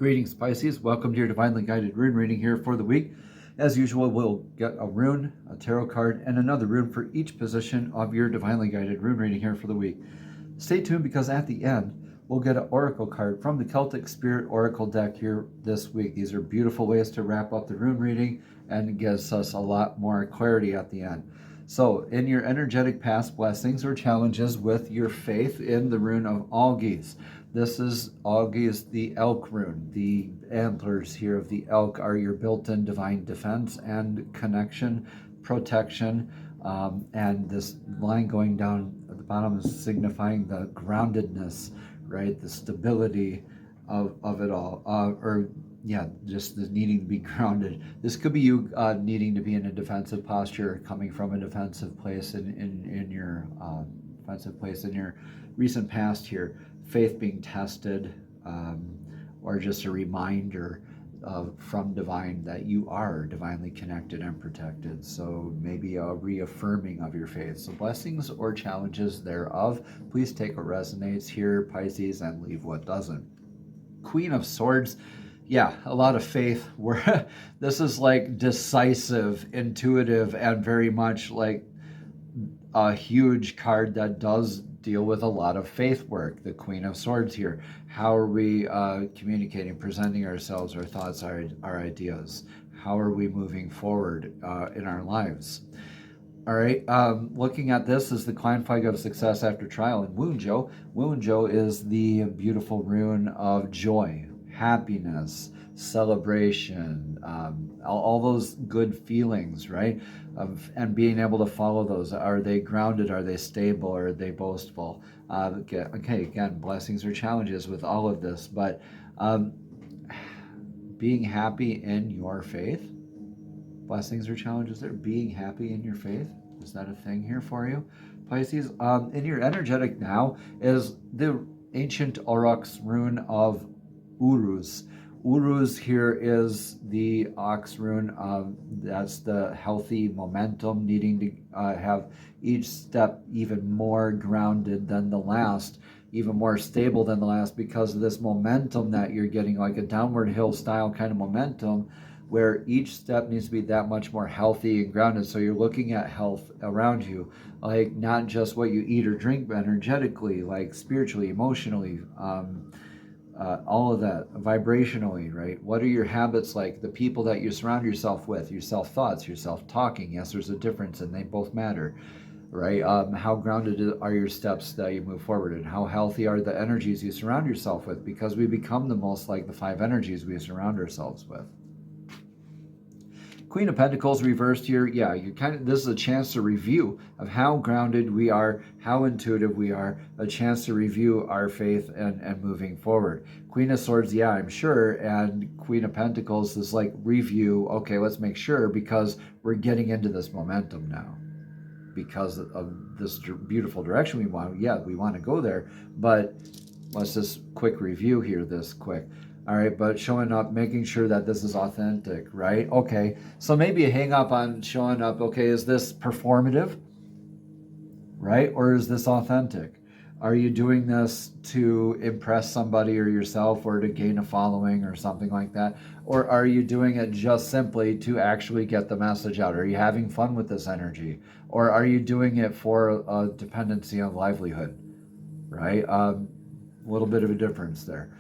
Greetings, Pisces. Welcome to your divinely guided rune reading here for the week. As usual, we'll get a rune, a tarot card, and another rune for each position of your divinely guided rune reading here for the week. Stay tuned because at the end, we'll get an oracle card from the Celtic Spirit Oracle deck here this week. These are beautiful ways to wrap up the rune reading and gives us a lot more clarity at the end. So, in your energetic past blessings or challenges with your faith in the rune of Algies. This is Algies, the elk rune. The antlers here of the elk are your built-in divine defense and connection, protection, and this line going down at the bottom is signifying the groundedness, right? The stability of it all, just the needing to be grounded. This could be you needing to be in a defensive posture, coming from a defensive place in your defensive place in your recent past here. Faith being tested, or just a reminder from divine that you are divinely connected and protected. So maybe a reaffirming of your faith. So blessings or challenges thereof. Please take what resonates here, Pisces, and leave what doesn't. Queen of Swords. Yeah, a lot of faith. This is like decisive, intuitive, and very much like a huge card that does deal with a lot of faith work. The Queen of Swords here. How are we communicating, presenting ourselves, our thoughts, our ideas? How are we moving forward in our lives? All right, looking at this is the clan flag of success after trial in Wunjo. Wunjo is the beautiful rune of joy, happiness, celebration, all those good feelings, right? And being able to follow those. Are they grounded? Are they stable? Are they boastful? Okay, again, blessings or challenges with all of this, but being happy in your faith. Blessings or challenges there. Being happy in your faith. Is that a thing here for you, Pisces? In your energetic now is the ancient Aurochs rune of Uruz. Uruz here is the ox rune. That's the healthy momentum, needing to have each step even more grounded than the last, even more stable than the last, because of this momentum that you're getting, like a downward hill style kind of momentum, where each step needs to be that much more healthy and grounded. So you're looking at health around you, like not just what you eat or drink, but energetically, like spiritually, emotionally, all of that, vibrationally, right? What are your habits like? The people that you surround yourself with, your self-thoughts, your self-talking. Yes, there's a difference and they both matter, right? How grounded are your steps that you move forward, and how healthy are the energies you surround yourself with? Because we become the most like the 5 energies we surround ourselves with. Queen of Pentacles reversed here. Yeah, this is a chance to review of how grounded we are, how intuitive we are, a chance to review our faith and moving forward. Queen of Swords, yeah, I'm sure, and Queen of Pentacles is like review. Okay, let's make sure, because we're getting into this momentum now. Because of this beautiful direction we want. Yeah, we want to go there, but let's just quick review here this quick. All right, but showing up, making sure that this is authentic, right? Okay, so maybe a hang up on showing up. Okay, is this performative, right? Or is this authentic? Are you doing this to impress somebody or yourself, or to gain a following or something like that? Or are you doing it just simply to actually get the message out? Are you having fun with this energy? Or are you doing it for a dependency on livelihood, right? A little bit of a difference there.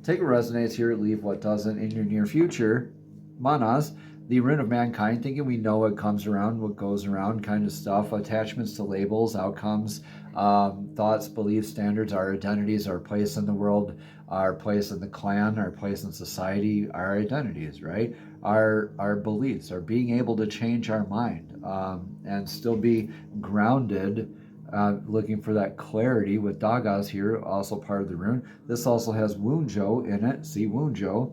Take what resonates here, leave what doesn't. In your near future, Manas, the rune of mankind, thinking we know what comes around, what goes around kind of stuff, attachments to labels, outcomes, thoughts, beliefs, standards, our identities, our place in the world, our place in the clan, our place in society, our identities, right? Our beliefs, our being able to change our mind and still be grounded. Looking for that clarity with Dagas here, also part of the rune. This also has Wunjo in it. See, Wunjo,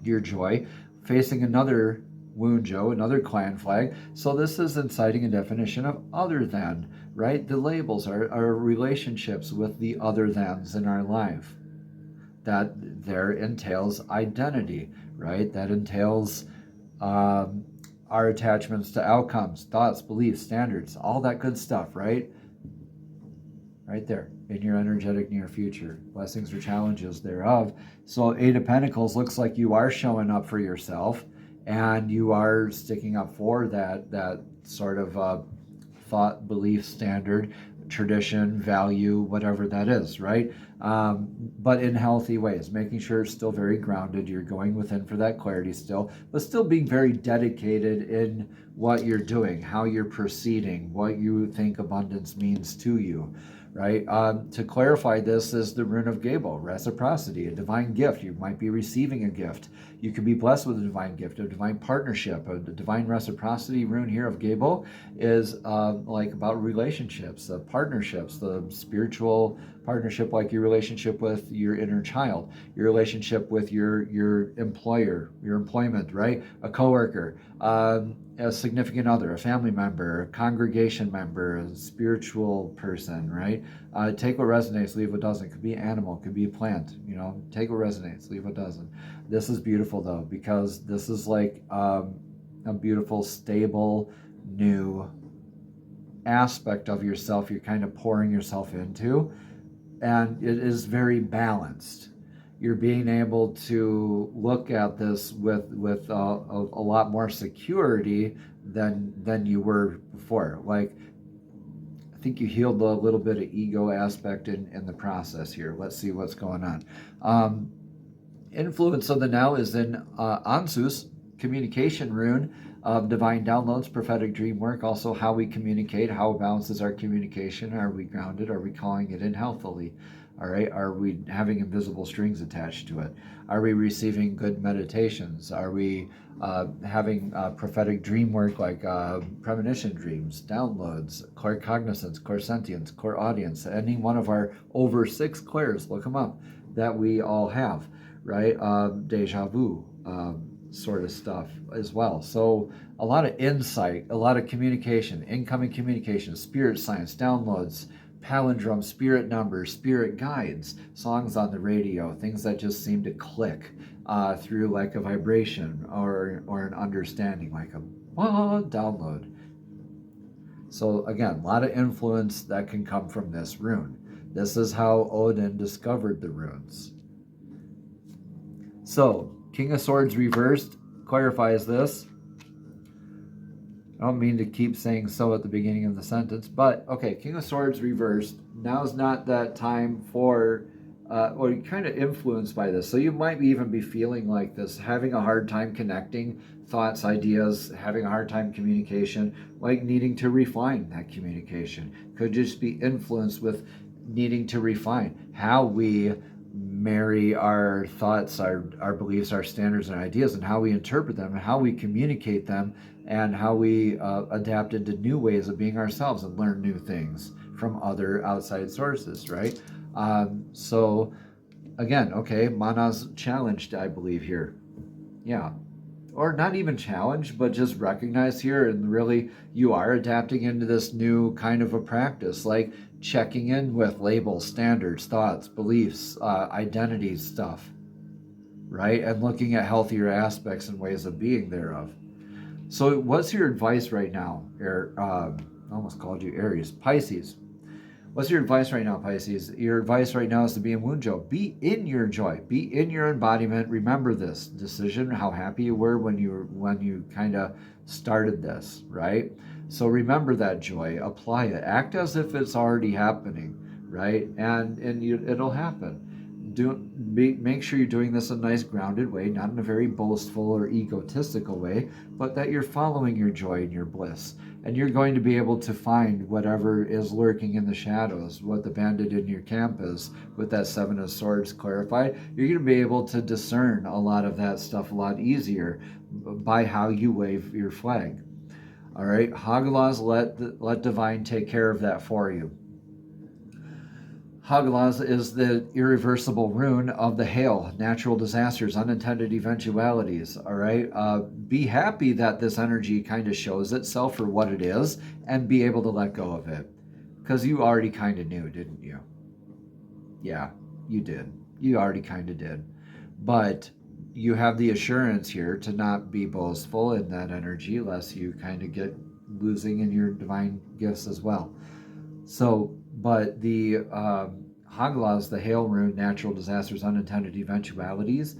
your joy, facing another Wunjo, another clan flag. So this is inciting a definition of other than, right? The labels are our relationships with the other thans in our life. That there entails identity, right? That entails our attachments to outcomes, thoughts, beliefs, standards, all that good stuff, right? right there in your energetic near future. Blessings or challenges thereof. So Eight of Pentacles looks like you are showing up for yourself, and you are sticking up for that sort of thought, belief, standard, tradition, value, whatever that is, right? But in healthy ways, making sure it's still very grounded. You're going within for that clarity still, but still being very dedicated in what you're doing, how you're proceeding, what you think abundance means to you, right? To clarify, this is the rune of Gable, reciprocity, a divine gift. You might be receiving a gift. You could be blessed with a divine gift, a divine partnership. A divine reciprocity rune here of Gable is like about relationships, partnerships, the spiritual partnership, like your relationship with your inner child, your relationship with your employer, your employment, right? A coworker, a significant other, a family member, a congregation member, a spiritual person, right? Take what resonates, leave what doesn't. Could be an animal, could be a plant, you know, take what resonates, leave what doesn't. This is beautiful though, because this is like a beautiful, stable, new aspect of yourself you're kind of pouring yourself into, and it is very balanced. You're being able to look at this with a lot more security than you were before. Like, I think you healed a little bit of ego aspect in the process here. Let's see what's going on. Influence of the now is in Ansus, communication rune of divine downloads, prophetic dream work, also how we communicate, how it balances our communication. Are we grounded? Are we calling it in healthily? All right. Are we having invisible strings attached to it? Are we receiving good meditations? Are we having prophetic dream work like premonition dreams, downloads, claircognizance, clairsentience, clairaudience, any one of our over 6 clairs, look them up, that we all have, right? Deja vu sort of stuff as well. So a lot of insight, a lot of communication, incoming communication, spirit science, downloads, palindrome, spirit numbers, spirit guides, songs on the radio, things that just seem to click through like a vibration or an understanding, like a download. So again, a lot of influence that can come from this rune. This is how Odin discovered the runes. So, King of Swords reversed clarifies this. I don't mean to keep saying so at the beginning of the sentence, but okay, King of Swords reversed. Now's not that time for, or you're kind of influenced by this. So you might even be feeling like this, having a hard time connecting thoughts, ideas, having a hard time communication, like needing to refine that communication. Could just be influenced with needing to refine how we marry our thoughts, our beliefs, our standards and ideas, and how we interpret them, and how we communicate them, and how we adapt into new ways of being ourselves and learn new things from other outside sources, right? So again, okay, Mana's challenged, I believe, here. Yeah. Or not even challenged, but just recognized here, and really you are adapting into this new kind of a practice, like checking in with labels, standards, thoughts, beliefs, identities stuff, right? And looking at healthier aspects and ways of being thereof. So what's your advice right now? I almost called you Aries. Pisces. What's your advice right now, Pisces? Your advice right now is to be in Wunjo. Be in your joy. Be in your embodiment. Remember this decision, how happy you were when you kind of started this, right? So remember that joy. Apply it. Act as if it's already happening, right? And it'll happen. Make sure you're doing this in a nice grounded way, not in a very boastful or egotistical way, but that you're following your joy and your bliss. And you're going to be able to find whatever is lurking in the shadows, what the bandit in your camp is, with that 7 of Swords clarified. You're going to be able to discern a lot of that stuff a lot easier by how you wave your flag. All right, Hagalaz, let divine take care of that for you. Hagalaz is the irreversible rune of the hail, natural disasters, unintended eventualities, all right? Be happy that this energy kind of shows itself for what it is and be able to let go of it. Because you already kind of knew, didn't you? Yeah, you did. You already kind of did. But you have the assurance here to not be boastful in that energy, lest you kind of get losing in your divine gifts as well. So But the Haglas, the hail rune, natural disasters, unintended eventualities,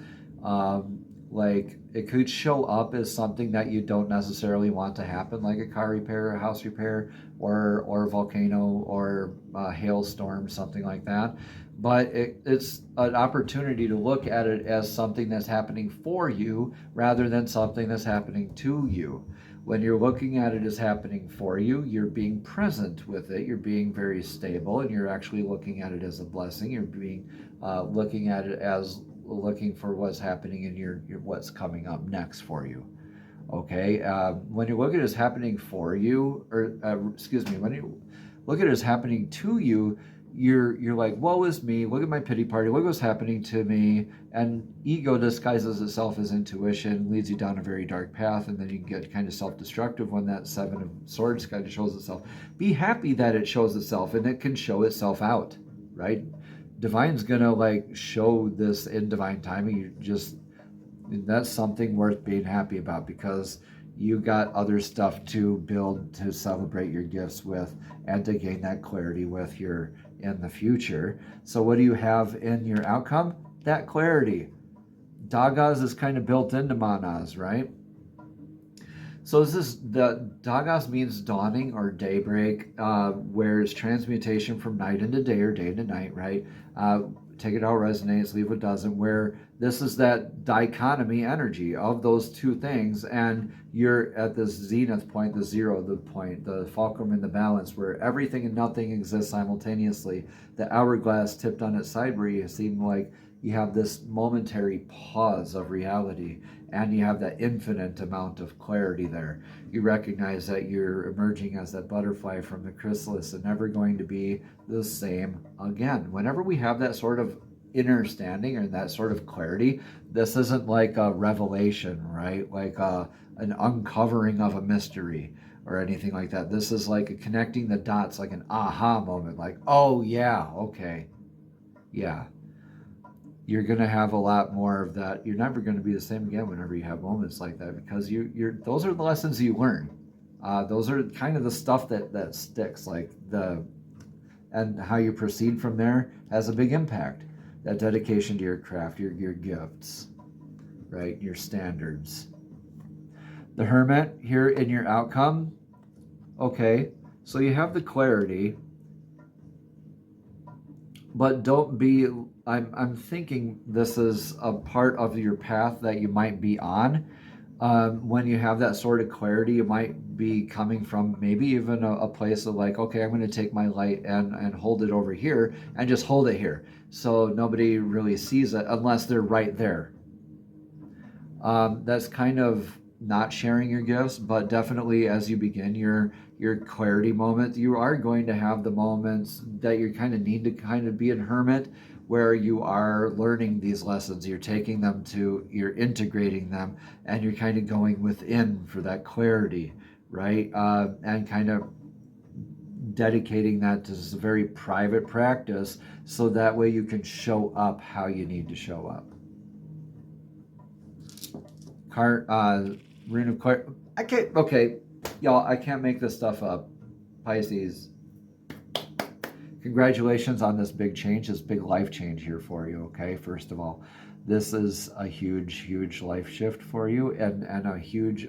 like it could show up as something that you don't necessarily want to happen, like a car repair, a house repair, or a volcano, or a hailstorm, something like that. But it's an opportunity to look at it as something that's happening for you rather than something that's happening to you. When you're looking at it as happening for you, you're being present with it, you're being very stable, and you're actually looking at it as a blessing. You're being looking at it as looking for what's happening in your what's coming up next for you. Okay, when you look at it as happening for you, or excuse me, when you look at it as happening to you, you're like, woe is me, look at my pity party, look what's happening to me. And ego disguises itself as intuition, leads you down a very dark path, and then you can get kind of self-destructive when that Seven of Swords kind of shows itself. Be happy that it shows itself, and it can show itself out, right? Divine's gonna like show this in divine timing. You just, that's something worth being happy about, because you got other stuff to build, to celebrate your gifts with, and to gain that clarity with here in the future. So what do you have in your outcome? That clarity. Dagas is kind of built into Manas, right? So the Dagas means dawning or daybreak, whereas transmutation from night into day or day into night, right? Take it how it resonates, leave what doesn't, where this is that dichotomy energy of those two things, and you're at this zenith point, the zero, the point, the fulcrum in the balance, where everything and nothing exists simultaneously. The hourglass tipped on its side, where you seem like you have this momentary pause of reality, and you have that infinite amount of clarity there. You recognize that you're emerging as that butterfly from the chrysalis and never going to be the same again. Whenever we have that sort of understanding or that sort of clarity, this isn't like a revelation, right? Like an uncovering of a mystery or anything like that. This is like a connecting the dots, like an aha moment, like, oh yeah, okay, yeah. You're going to have a lot more of that. You're never going to be the same again whenever you have moments like that, because those are the lessons you learn. Those are kind of the stuff that sticks, like and how you proceed from there has a big impact. That dedication to your craft, your gifts, right? Your standards. The Hermit here in your outcome. Okay, so you have the clarity, but don't be, I'm thinking this is a part of your path that you might be on. When you have that sort of clarity, you might be coming from maybe even a place of like, okay, I'm going to take my light and hold it over here and just hold it here, so nobody really sees it unless they're right there. That's kind of not sharing your gifts, but definitely as you begin your clarity moment, you are going to have the moments that you kind of need to kind of be a hermit, where you are learning these lessons, you're taking them you're integrating them, and you're kind of going within for that clarity, right? And kind of dedicating that to this very private practice, so that way you can show up how you need to show up. Rune of Clarity. Okay, y'all, I can't make this stuff up. Pisces, congratulations on this big change, this big life change here for you, okay? First of all, this is a huge life shift for you, and a huge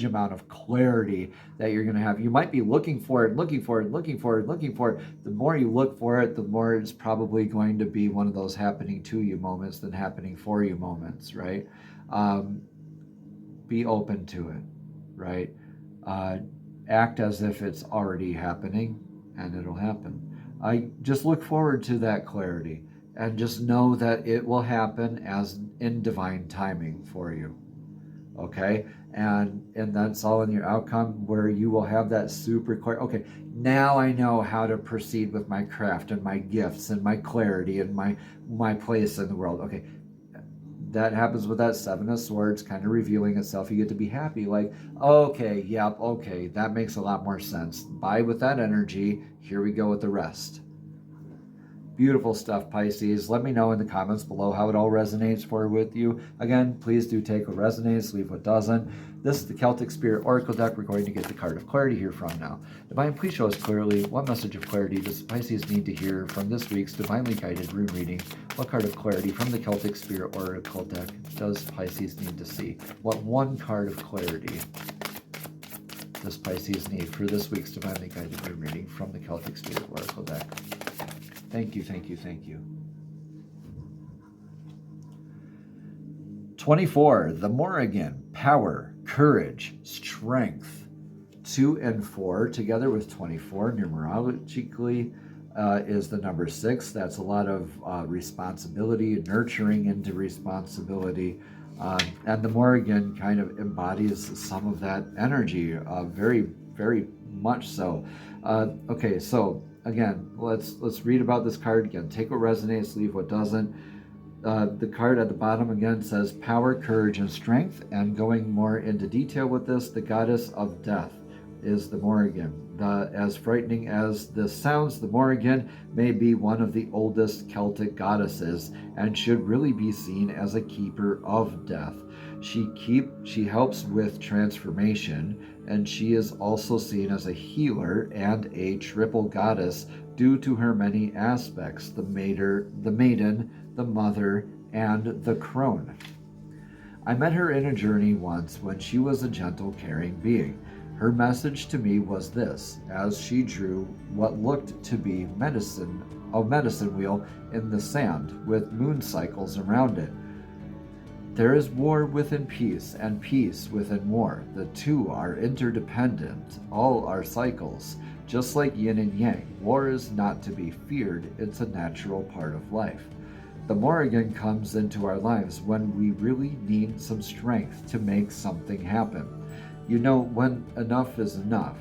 amount of clarity that you're going to have. You might be looking for it. The more you look for it, the more it's probably going to be one of those happening to you moments than happening for you moments, right? Be open to it, right? Act as if it's already happening, and it'll happen. I just look forward to that clarity, and just know that it will happen as in divine timing for you, okay? And that's all in your outcome, where you will have that super clear, okay, now I know how to proceed with my craft and my gifts and my clarity and my place in the world. Okay, that happens with that Seven of Swords kind of revealing itself. You get to be happy, like, okay, yep, okay, that makes a lot more sense. Bye with that energy. Here we go with the rest. Beautiful stuff, Pisces. Let me know in the comments below how it all resonates with you. Again, please do take what resonates, leave what doesn't. This is the Celtic Spirit Oracle deck. We're going to get the card of clarity here from now. Divine, please show us clearly what message of clarity does Pisces need to hear from this week's divinely guided rune reading. What card of clarity from the Celtic Spirit Oracle deck does Pisces need to see? What one card of clarity does Pisces need for this week's divinely guided rune reading from the Celtic Spirit Oracle deck? Thank you, thank you, thank you. 24, the Morrigan, power, courage, strength. 2 and 4 together with 24 numerologically is the number 6. That's a lot of responsibility, nurturing into responsibility. And the Morrigan kind of embodies some of that energy, very, very much so. Okay, so again, let's read about this card again. Take what resonates, leave what doesn't. The card at the bottom again says power, courage, and strength. And going more into detail with this, the goddess of death is the Morrigan. As frightening as this sounds, the Morrigan may be one of the oldest Celtic goddesses and should really be seen as a keeper of death. She helps with transformation, and she is also seen as a healer and a triple goddess due to her many aspects: the maiden, the mother, and the crone. I met her in a journey once when she was a gentle, caring being. Her message to me was this, as she drew what looked to be a medicine wheel in the sand with moon cycles around it. There is war within peace and peace within war. The two are interdependent. All are cycles. Just like yin and yang, war is not to be feared. It's a natural part of life. The Morrigan comes into our lives when we really need some strength to make something happen. You know, when enough is enough.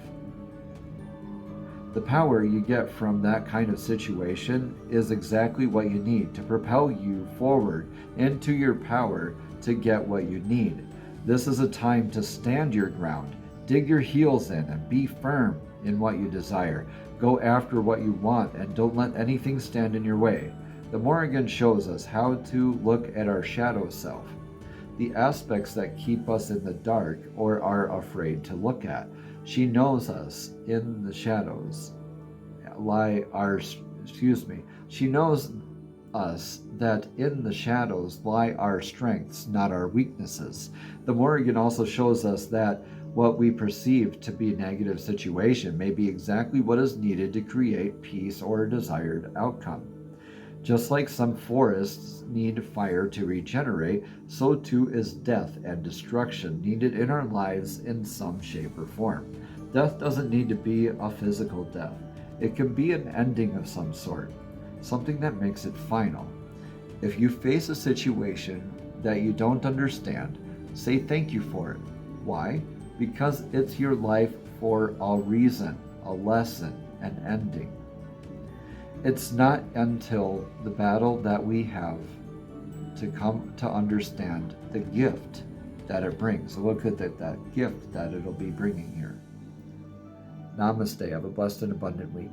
The power you get from that kind of situation is exactly what you need to propel you forward into your power to get what you need. This is a time to stand your ground, dig your heels in, and be firm in what you desire. Go after what you want and don't let anything stand in your way. The Morrigan shows us how to look at our shadow self, the aspects that keep us in the dark or are afraid to look at. She knows us in the shadows She knows us that in the shadows lie our strengths, not our weaknesses. The Morrigan also shows us that what we perceive to be a negative situation may be exactly what is needed to create peace or a desired outcome. Just like some forests need fire to regenerate, so too is death and destruction needed in our lives in some shape or form. Death doesn't need to be a physical death. It can be an ending of some sort, something that makes it final. If you face a situation that you don't understand, say thank you for it. Why? Because it's your life for a reason, a lesson, an ending. It's not until the battle that we have to come to understand the gift that it brings. So look at that gift that it'll be bringing here. Namaste. Have a blessed and abundant week.